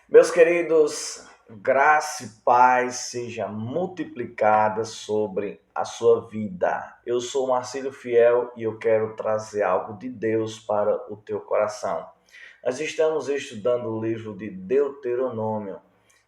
Meus queridos, graça e paz seja multiplicada sobre a sua vida. Eu sou Marcílio Fiel e eu quero trazer algo de Deus para o teu coração. Nós estamos estudando o livro de Deuteronômio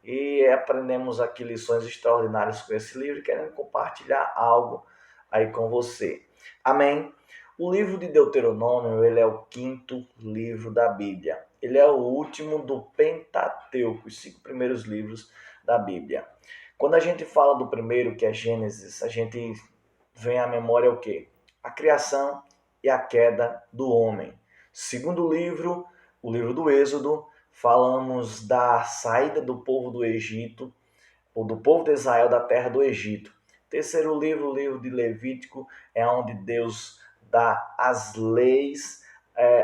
e aprendemos aqui lições extraordinárias com esse livro e queremos compartilhar algo aí com você. Amém? O livro de Deuteronômio, ele é o quinto livro da Bíblia. Ele é o último do Pentateuco, os 5 primeiros livros da Bíblia. Quando a gente fala do primeiro, que é Gênesis, a gente vem à memória o quê? A criação e a queda do homem. Segundo livro, o livro do Êxodo, falamos da saída do povo do Egito, ou do povo de Israel da terra do Egito. Terceiro livro, o livro de Levítico, é onde Deus dá as leis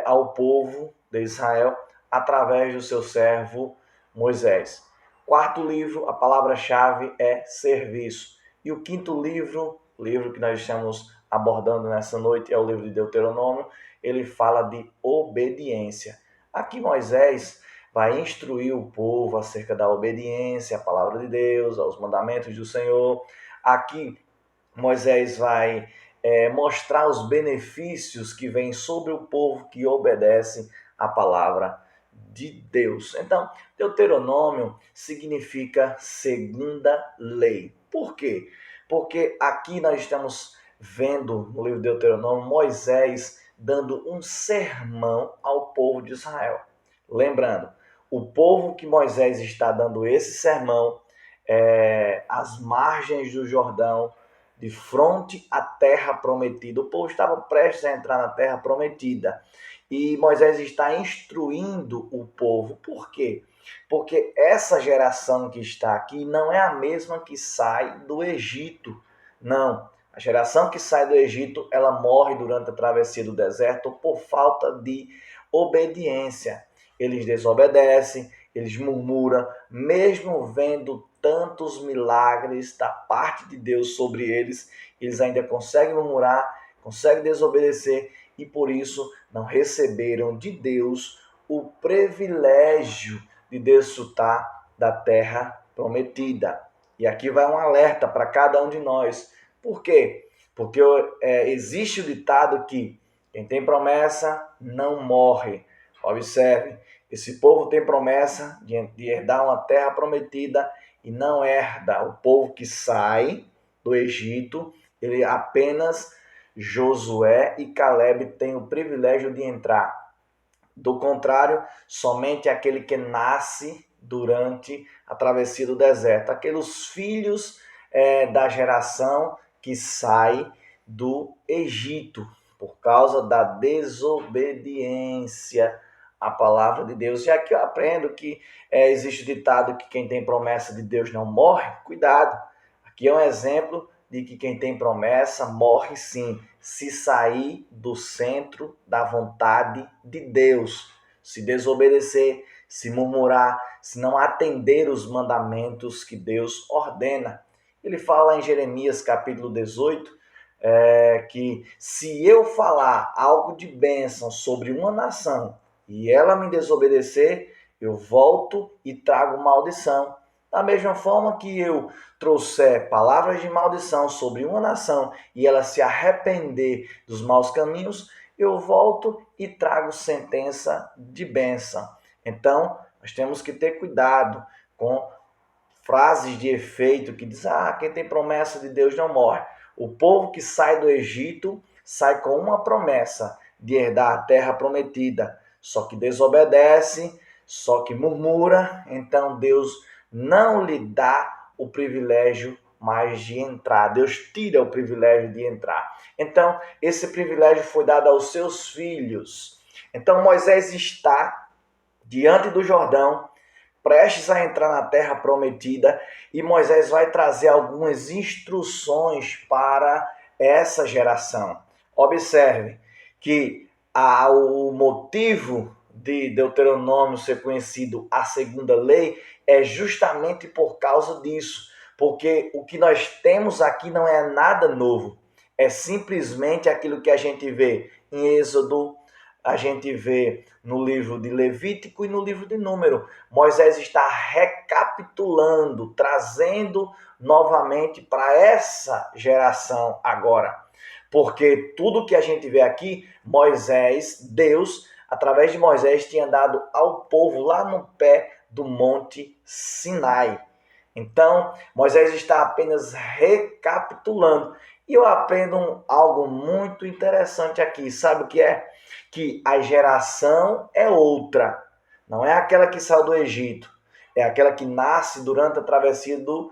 ao povo de Israel através do seu servo Moisés. Quarto livro, a palavra-chave é serviço. E o quinto livro, o livro que nós estamos abordando nessa noite, é o livro de Deuteronômio, ele fala de obediência. Aqui Moisés vai instruir o povo acerca da obediência à palavra de Deus, aos mandamentos do Senhor. Aqui Moisés vai mostrar os benefícios que vêm sobre o povo que obedece à palavra de Deus. Então, Deuteronômio significa segunda lei. Por quê? Porque aqui nós estamos vendo no livro de Deuteronômio Moisés dando um sermão ao povo de Israel. Lembrando, o povo que Moisés está dando esse sermão às margens do Jordão, de fronte à terra prometida. O povo estava prestes a entrar na terra prometida. E Moisés está instruindo o povo. Por quê? Porque essa geração que está aqui não é a mesma que sai do Egito. Não. A geração que sai do Egito, ela morre durante a travessia do deserto por falta de obediência. Eles desobedecem, eles murmuram, mesmo vendo tantos milagres da parte de Deus sobre eles, eles ainda conseguem murmurar, conseguem desobedecer e por isso não receberam de Deus o privilégio de desfrutar da terra prometida. E aqui vai um alerta para cada um de nós. Por quê? Porque existe o ditado que quem tem promessa não morre. Observe, esse povo tem promessa de herdar uma terra prometida e não herda. O povo que sai do Egito, ele apenas Josué e Caleb têm o privilégio de entrar. Do contrário, somente aquele que nasce durante a travessia do deserto, aqueles filhos da geração que sai do Egito por causa da desobediência à palavra de Deus. E aqui eu aprendo que existe o ditado que quem tem promessa de Deus não morre. Cuidado, aqui é um exemplo de que quem tem promessa morre sim, se sair do centro da vontade de Deus, se desobedecer, se murmurar, se não atender os mandamentos que Deus ordena. Ele fala em Jeremias capítulo 18, que se eu falar algo de bênção sobre uma nação e ela me desobedecer, eu volto e trago maldição. Da mesma forma que eu trouxer palavras de maldição sobre uma nação e ela se arrepender dos maus caminhos, eu volto e trago sentença de bênção. Então, nós temos que ter cuidado com frases de efeito que diz, quem tem promessa de Deus não morre. O povo que sai do Egito sai com uma promessa de herdar a terra prometida, só que desobedece, só que murmura, então Deus não lhe dá o privilégio mais de entrar. Deus tira o privilégio de entrar. Então, esse privilégio foi dado aos seus filhos. Então, Moisés está diante do Jordão, prestes a entrar na terra prometida, e Moisés vai trazer algumas instruções para essa geração. Observe que o motivo de Deuteronômio ser conhecido a segunda lei é justamente por causa disso, porque o que nós temos aqui não é nada novo, é simplesmente aquilo que a gente vê em Êxodo, a gente vê no livro de Levítico e no livro de Número. Moisés está recapitulando, trazendo novamente para essa geração agora. Porque tudo que a gente vê aqui, Deus, através de Moisés, tinha dado ao povo lá no pé do Monte Sinai. Então, Moisés está apenas recapitulando. E eu aprendo algo muito interessante aqui. Sabe o que é? Que a geração é outra. Não é aquela que saiu do Egito. É aquela que nasce durante a travessia do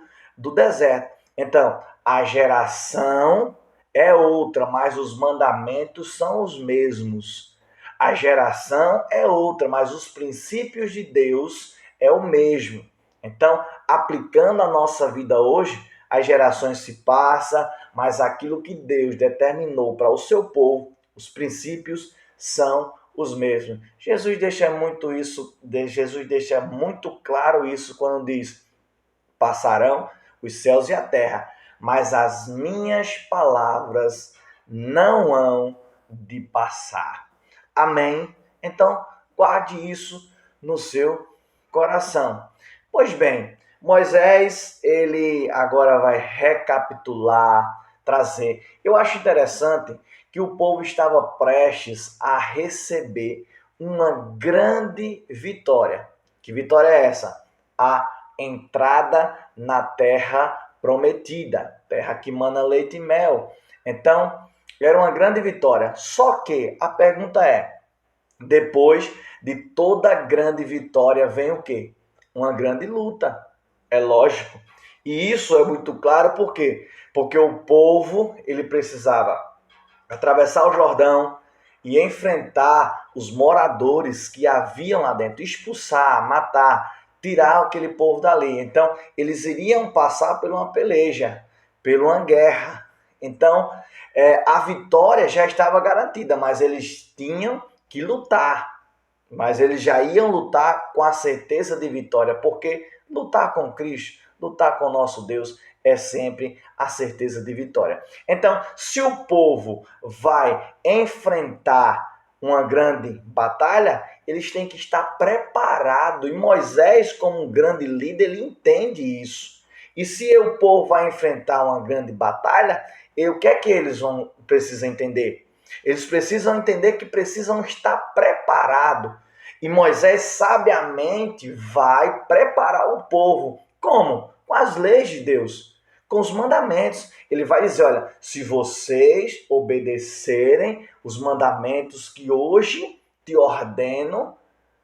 deserto. Então, a geração é outra, mas os mandamentos são os mesmos. A geração é outra, mas os princípios de Deus é o mesmo. Então, aplicando a nossa vida hoje, as gerações se passam, mas aquilo que Deus determinou para o seu povo, os princípios são os mesmos. Jesus deixa muito claro isso quando diz: passarão os céus e a terra, mas as minhas palavras não hão de passar. Amém? Então, guarde isso no seu coração. Pois bem, Moisés, ele agora vai recapitular, trazer. Eu acho interessante que o povo estava prestes a receber uma grande vitória. Que vitória é essa? A entrada na terra prometida, terra que mana leite e mel. Então, era uma grande vitória. Só que a pergunta é, depois de toda grande vitória vem o quê? Uma grande luta. É lógico. E isso é muito claro por quê? Porque o povo, ele precisava atravessar o Jordão e enfrentar os moradores que haviam lá dentro, expulsar, matar, tirar aquele povo dali. Então, eles iriam passar por uma peleja, por uma guerra. Então, a vitória já estava garantida, mas eles tinham que lutar. Mas eles já iam lutar com a certeza de vitória, porque lutar com Cristo, lutar com o nosso Deus, é sempre a certeza de vitória. Então, se o povo vai enfrentar uma grande batalha, eles têm que estar preparados. E Moisés, como um grande líder, ele entende isso. E se o povo vai enfrentar uma grande batalha, o que é que eles precisam entender? Eles precisam entender que precisam estar preparados. E Moisés sabiamente vai preparar o povo. Como? Com as leis de Deus, com os mandamentos. Ele vai dizer, olha, se vocês obedecerem os mandamentos que hoje te ordeno,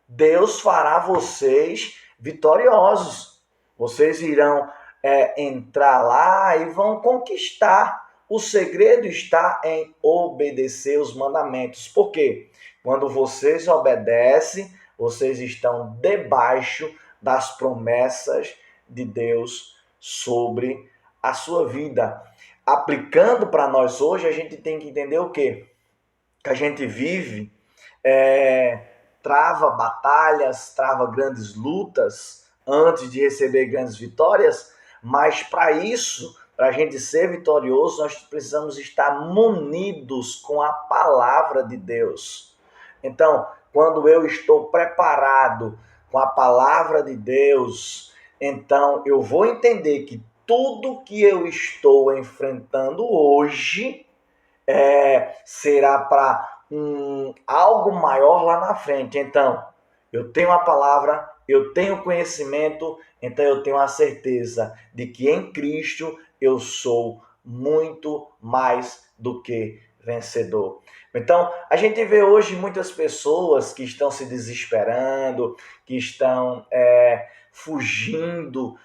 Deus fará vocês vitoriosos. Vocês irão entrar lá e vão conquistar. O segredo está em obedecer os mandamentos. Por quê? Quando vocês obedecem, vocês estão debaixo das promessas de Deus sobre a sua vida. Aplicando para nós hoje, a gente tem que entender o quê? Que a gente vive, trava batalhas, trava grandes lutas antes de receber grandes vitórias, mas para isso, para a gente ser vitorioso, nós precisamos estar munidos com a palavra de Deus. Então, quando eu estou preparado com a palavra de Deus, então eu vou entender que tudo que eu estou enfrentando hoje será para algo maior lá na frente. Então, eu tenho a palavra, eu tenho conhecimento, então eu tenho a certeza de que em Cristo eu sou muito mais do que vencedor. Então, a gente vê hoje muitas pessoas que estão se desesperando, que estão fugindo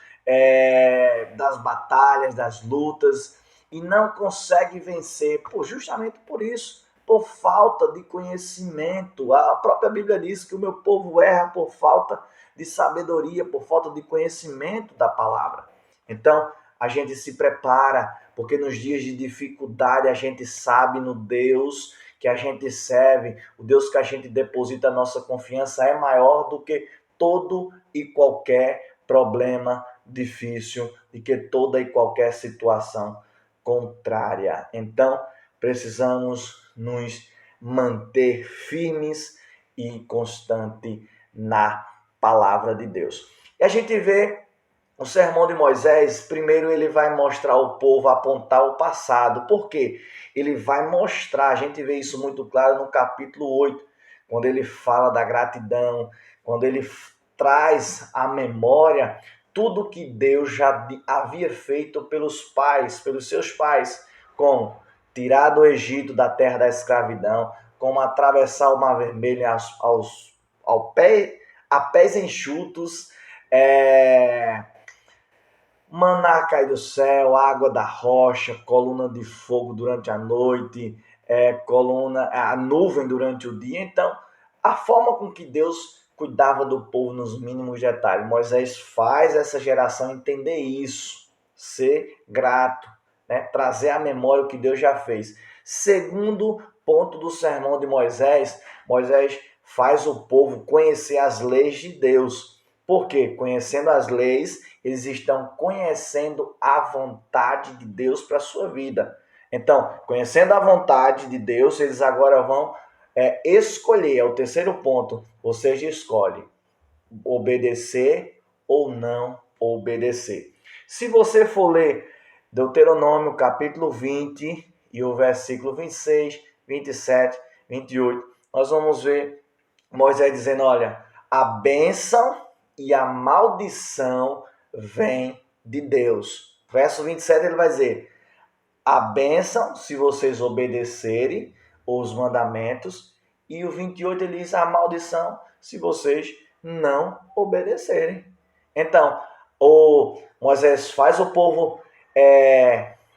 das batalhas, das lutas, e não consegue vencer, justamente por isso, por falta de conhecimento. A própria Bíblia diz que o meu povo erra por falta de sabedoria, por falta de conhecimento da palavra. Então, a gente se prepara, porque nos dias de dificuldade a gente sabe no Deus que a gente serve, o Deus que a gente deposita a nossa confiança é maior do que todo e qualquer problema difícil, de que toda e qualquer situação contrária. Então, precisamos nos manter firmes e constante na palavra de Deus. E a gente vê o sermão de Moisés, primeiro ele vai mostrar ao povo, apontar o passado. Por quê? Ele vai mostrar, a gente vê isso muito claro no capítulo 8, quando ele fala da gratidão, quando ele traz à memória tudo que Deus já havia feito pelos pais, pelos seus pais, como tirar do Egito, da terra da escravidão, como atravessar o Mar Vermelho a pés enxutos, maná cai do céu, água da rocha, coluna de fogo durante a noite, a nuvem durante o dia. Então, a forma com que Deus cuidava do povo nos mínimos detalhes. Moisés faz essa geração entender isso, ser grato, né? Trazer à memória o que Deus já fez. Segundo ponto do sermão de Moisés, Moisés faz o povo conhecer as leis de Deus. Por quê? Conhecendo as leis, eles estão conhecendo a vontade de Deus para a sua vida. Então, conhecendo a vontade de Deus, eles agora vão escolher, é o terceiro ponto, ou seja, escolhe obedecer ou não obedecer. Se você for ler Deuteronômio capítulo 20 e o versículo 26, 27, 28, nós vamos ver Moisés dizendo, olha, a bênção e a maldição vem de Deus. Verso 27 ele vai dizer, a bênção se vocês obedecerem os mandamentos, e o 28 ele diz, a maldição se vocês não obedecerem. Então, o Moisés faz o povo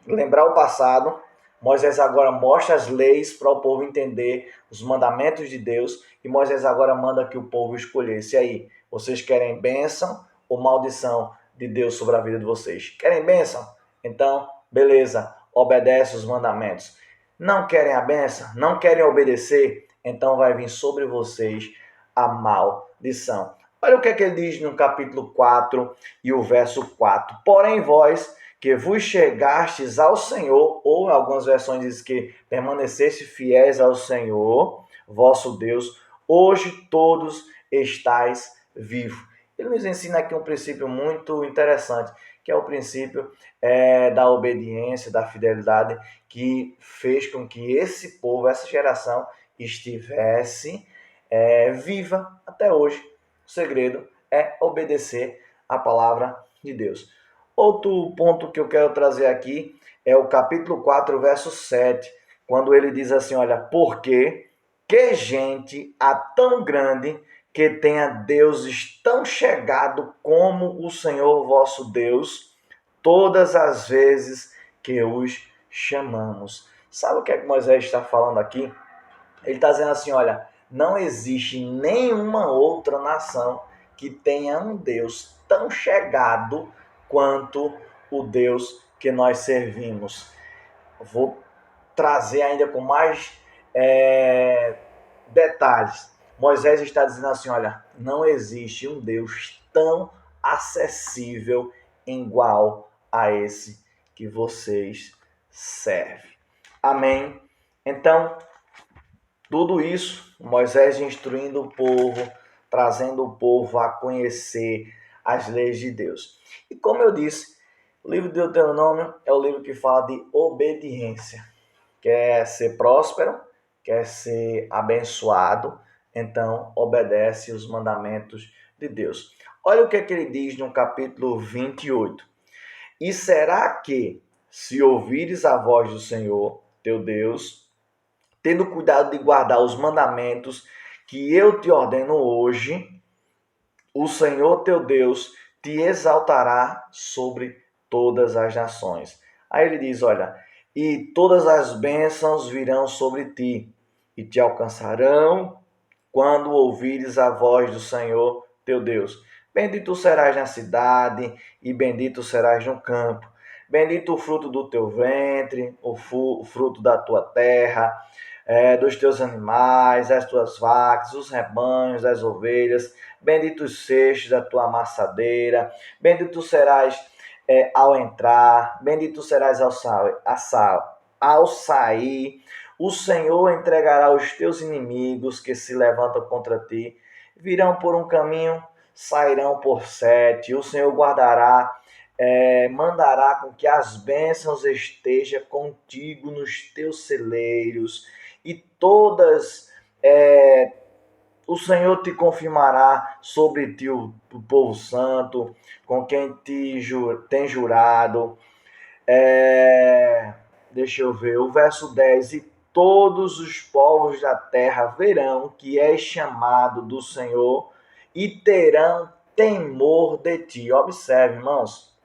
lembrar o passado. Moisés agora mostra as leis para o povo entender os mandamentos de Deus, e Moisés agora manda que o povo escolhesse. E aí, vocês querem bênção ou maldição de Deus sobre a vida de vocês? Querem bênção? Então, beleza, obedece os mandamentos. Não querem a bênção? Não querem obedecer? Então vai vir sobre vocês a maldição. Olha o que é que ele diz no capítulo 4 e o verso 4. Porém vós que vos chegastes ao Senhor, ou em algumas versões diz que permaneceste fiéis ao Senhor, vosso Deus, hoje todos estáis vivos. Ele nos ensina aqui um princípio muito interessante, que é o princípio da obediência, da fidelidade, que fez com que esse povo, essa geração, estivesse viva até hoje. O segredo é obedecer a palavra de Deus. Outro ponto que eu quero trazer aqui é o capítulo 4, verso 7, quando ele diz assim, olha, porque que gente há tão grande que tenha deuses tão chegado como o Senhor vosso Deus, todas as vezes que os chamamos. Sabe o que é que Moisés está falando aqui? Ele está dizendo assim, olha, não existe nenhuma outra nação que tenha um Deus tão chegado quanto o Deus que nós servimos. Vou trazer ainda com mais detalhes. Moisés está dizendo assim, olha, não existe um Deus tão acessível igual a esse que vocês servem. Amém? Então, tudo isso, Moisés instruindo o povo, trazendo o povo a conhecer as leis de Deus. E como eu disse, o livro de Deuteronômio é o livro que fala de obediência. Quer ser próspero, quer ser abençoado, então obedece os mandamentos de Deus. Olha o que é que ele diz no capítulo 28. E será que, se ouvires a voz do Senhor, teu Deus, tendo cuidado de guardar os mandamentos que eu te ordeno hoje, o Senhor teu Deus te exaltará sobre todas as nações. Aí ele diz, olha, e todas as bênçãos virão sobre ti, e te alcançarão quando ouvires a voz do Senhor teu Deus. Bendito serás na cidade, e bendito serás no campo. Bendito o fruto do teu ventre, o fruto da tua terra, dos teus animais, as tuas vacas, os rebanhos, as ovelhas. Bendito os cestos da tua amassadeira. Bendito serás ao entrar, bendito serás ao sair. O Senhor entregará os teus inimigos que se levantam contra ti, virão por um caminho, sairão por sete. O Senhor guardará, mandará com que as bênçãos estejam contigo nos teus celeiros e todas o Senhor te confirmará sobre ti o povo santo, com quem tem jurado. Deixa eu ver, o verso 10. E todos os povos da terra verão que és chamado do Senhor e terão temor de ti. Observe, irmãos,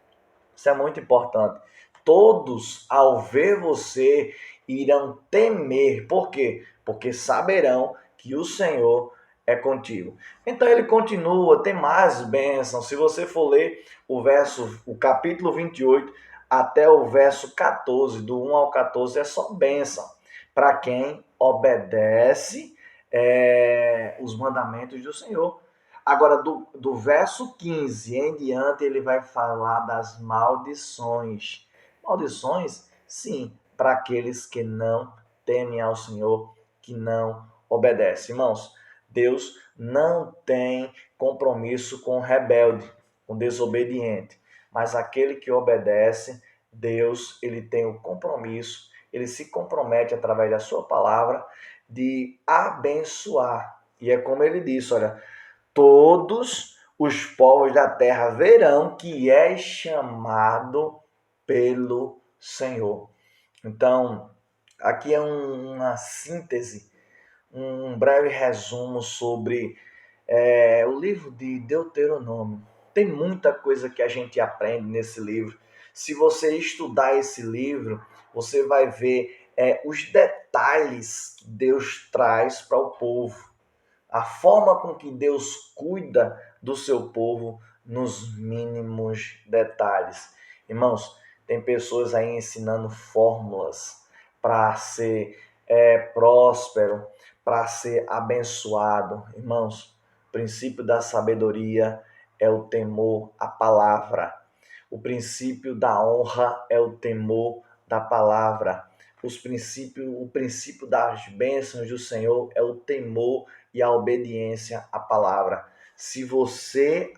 isso é muito importante. Todos, ao ver você, irão temer. Por quê? Porque saberão que o Senhor é contigo. Então ele continua, tem mais bênçãos. Se você for ler o capítulo 28 até o verso 14, do 1 ao 14, é só bênção para quem obedece os mandamentos do Senhor. Agora, do verso 15 em diante, ele vai falar das maldições. Maldições, sim, para aqueles que não temem ao Senhor, que não obedecem. Irmãos, Deus não tem compromisso com o rebelde, com o desobediente. Mas aquele que obedece, Deus, ele tem o compromisso, ele se compromete através da sua palavra de abençoar. E é como ele disse, olha, todos os povos da terra verão que és chamado pelo Senhor. Então, aqui é uma síntese, um breve resumo sobre o livro de Deuteronômio. Tem muita coisa que a gente aprende nesse livro. Se você estudar esse livro, você vai ver os detalhes que Deus traz para o povo, a forma com que Deus cuida do seu povo nos mínimos detalhes. Irmãos, tem pessoas aí ensinando fórmulas para ser próspero, para ser abençoado. Irmãos, o princípio da sabedoria é o temor à palavra. O princípio da honra é o temor da palavra. O princípio das bênçãos do Senhor é o temor e a obediência à palavra. Se você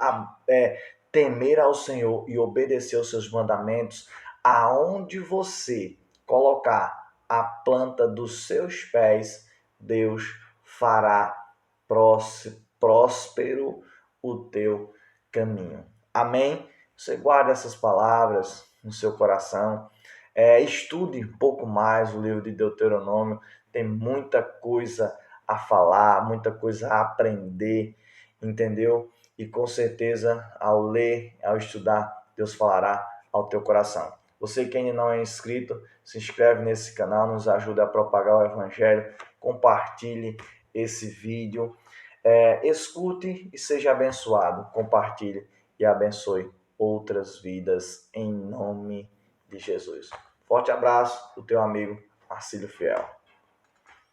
temer ao Senhor e obedecer aos seus mandamentos, aonde você colocar a planta dos seus pés, Deus fará próspero o teu caminho. Amém? Você guarda essas palavras no seu coração. Estude um pouco mais o livro de Deuteronômio. Tem muita coisa a falar, muita coisa a aprender, entendeu? E com certeza, ao ler, ao estudar, Deus falará ao teu coração. Você que ainda não é inscrito, se inscreve nesse canal, nos ajuda a propagar o Evangelho, compartilhe esse vídeo, escute e seja abençoado, compartilhe e abençoe outras vidas em nome de Jesus. Forte abraço do teu amigo Marcílio Fiel.